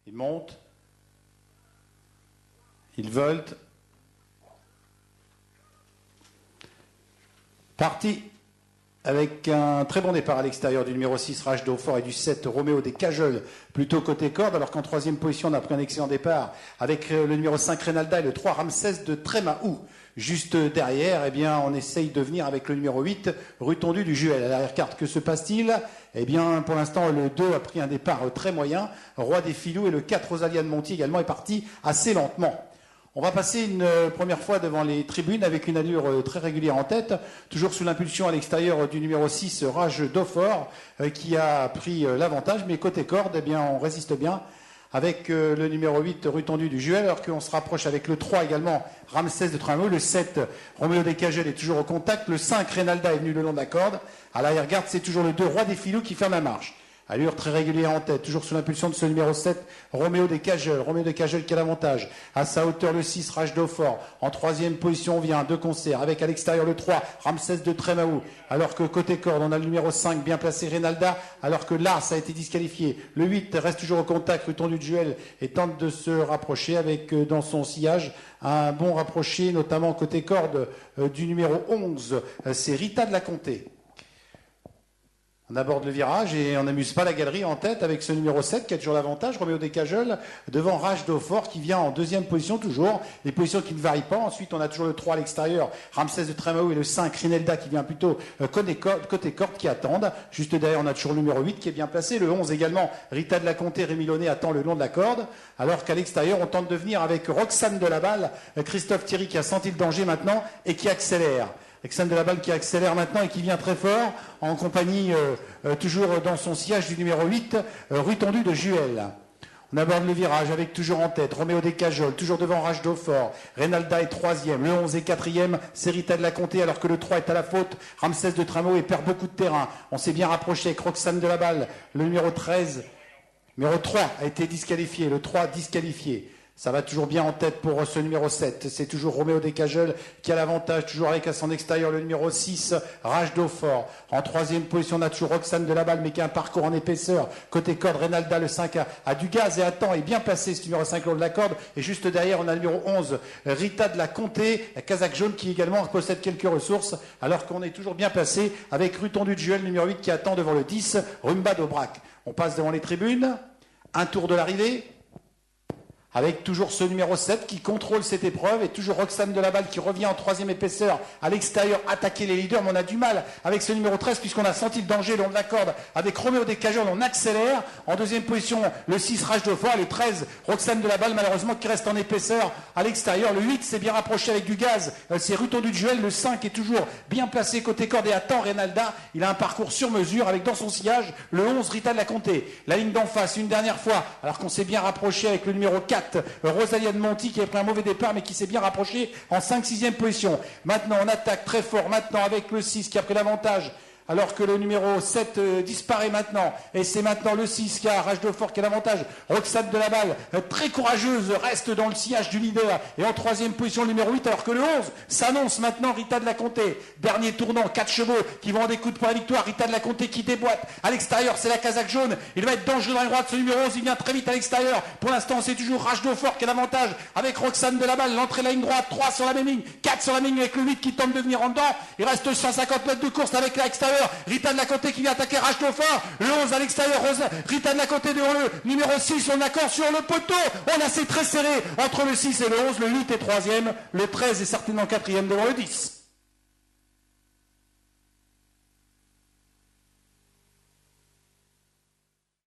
Il monte. Il volte. Parti avec un très bon départ à l'extérieur du numéro 6, Rage Daufort, et du 7, Roméo des Cajoles, plutôt côté corde, alors qu'en troisième position, on a pris un excellent départ avec le numéro 5, Renalda, et le 3, Ramsès de Trémaou. Juste derrière, eh bien, on essaye de venir avec le numéro 8, Rue Tondue du Juel. À l'arrière-carte, que se passe-t-il? Eh bien, pour l'instant, le 2 a pris un départ très moyen, Roi des Filous, et le 4, Rosalia de Monti également est parti assez lentement. On va passer une première fois devant les tribunes avec une allure très régulière en tête, toujours sous l'impulsion à l'extérieur du numéro 6, Rage Daufort, qui a pris l'avantage, mais côté corde, eh bien, on résiste bien avec le numéro 8, Rue Tondue du Juel, alors qu'on se rapproche avec le 3 également, Ramsès de Trémaou, le 7, Roméo des Cajoles est toujours au contact, le 5, Renalda est venu le long de la corde, à l'arrière-garde, c'est toujours le 2, Roi des Filous qui ferme la marche. Allure très régulière en tête, toujours sous l'impulsion de ce numéro 7, Roméo des Cajoles. Roméo des Cajoles qui a l'avantage. À sa hauteur, le 6, Rage Daufort. En troisième position, on vient de concert avec à l'extérieur le 3, Ramsès de Trémaou. Alors que côté corde, on a le numéro 5, bien placé, Renalda. Alors que Lars a été disqualifié. Le 8 reste toujours au contact, Rue Tondue de Juel, et tente de se rapprocher avec, dans son sillage, un bon rapproché, notamment côté corde du numéro 11. C'est Rita de la Comté. On aborde le virage et on n'amuse pas la galerie en tête avec ce numéro 7 qui a toujours l'avantage, Roméo des Cajoles, devant Rage Daufort qui vient en deuxième position toujours, les positions qui ne varient pas. Ensuite, on a toujours le 3 à l'extérieur, Ramsès de Trémaou, et le 5, Rinelda qui vient plutôt côté corde qui attendent. Juste derrière, on a toujours le numéro 8 qui est bien placé, le 11 également, Rita de la Comté, Rémi Launay attend le long de la corde, alors qu'à l'extérieur, on tente de venir avec Roxane de la Balle, Christophe Thierry qui a senti le danger maintenant et qui accélère. Roxane de la Balle qui accélère maintenant et qui vient très fort, en compagnie, toujours dans son sillage du numéro 8, Rue Tondue de Juel. On aborde le virage avec toujours en tête Roméo des Cajoles, toujours devant Rage Daufort. Renalda est troisième, le 11 est quatrième, c'est Rita de la Comté, alors que le 3 est à la faute. Ramsès de Trémaou et perd beaucoup de terrain. On s'est bien rapproché avec Roxane de la Balle, le numéro 13. Numéro 3 a été disqualifié, le 3 disqualifié. Ça va toujours bien en tête pour ce numéro 7. C'est toujours Roméo des Cajoles qui a l'avantage, toujours avec à son extérieur le numéro 6, Rage Daufort. En troisième position, on a toujours Roxane de la Balle, mais qui a un parcours en épaisseur. Côté corde, Renalda, le 5, a du gaz et attend, est bien placé ce numéro 5 le long de la corde. Et juste derrière, on a le numéro 11, Rita de la Comté, la Kazakh jaune qui également possède quelques ressources, alors qu'on est toujours bien placé avec Rue Tondue de Juel, numéro 8, qui attend devant le 10, Rumba d'Aubrac. On passe devant les tribunes. Un tour de l'arrivée. Avec toujours ce numéro 7 qui contrôle cette épreuve et toujours Roxane de la Balle qui revient en troisième épaisseur à l'extérieur attaquer les leaders, mais on a du mal avec ce numéro 13 puisqu'on a senti le danger le long de la corde avec Roméo des Cajoles, on accélère. En deuxième position, le 6 Rage Daufort, le 13 Roxane de la Balle malheureusement qui reste en épaisseur à l'extérieur. Le 8 s'est bien rapproché avec du gaz, c'est Rue Tondue de Juel. Le 5 est toujours bien placé côté corde et attend Renalda. Il a un parcours sur mesure avec dans son sillage le 11 Rita de la Comté. La ligne d'en face une dernière fois alors qu'on s'est bien rapproché avec le numéro 4 Rosalia de Monti qui a pris un mauvais départ mais qui s'est bien rapproché en 5-6e position. Maintenant on attaque très fort maintenant avec le 6 qui a pris l'avantage alors que le numéro 7 disparaît maintenant. Et c'est maintenant le 6 qui a Rage Daufort qui a l'avantage. Roxane de la Balle, très courageuse, reste dans le sillage du leader. Et en troisième position, le numéro 8, alors que le 11 s'annonce maintenant Rita de la Comté. Dernier tournant, 4 chevaux qui vont en des coups de pour la victoire. Rita de la Comté qui déboîte. À l'extérieur, c'est la Kazakh jaune. Il va être dangereux dans la droite, ce numéro 11. Il vient très vite à l'extérieur. Pour l'instant, c'est toujours Rage Daufort qui a l'avantage avec Roxane de la Balle. L'entrée de la ligne droite, 3 sur la même ligne, 4 sur la même ligne avec le 8 qui tente de venir en dedans. Il reste 150 mètres de course avec l'extérieur. Rita de la Comté qui vient attaquer Rage Daufort. Le 11 à l'extérieur, Rita de la Comté devant le numéro 6. On accorde sur le poteau. On a c'est très serré entre le 6 et le 11. Le 8 est 3e. Le 13 est certainement 4e devant le 10.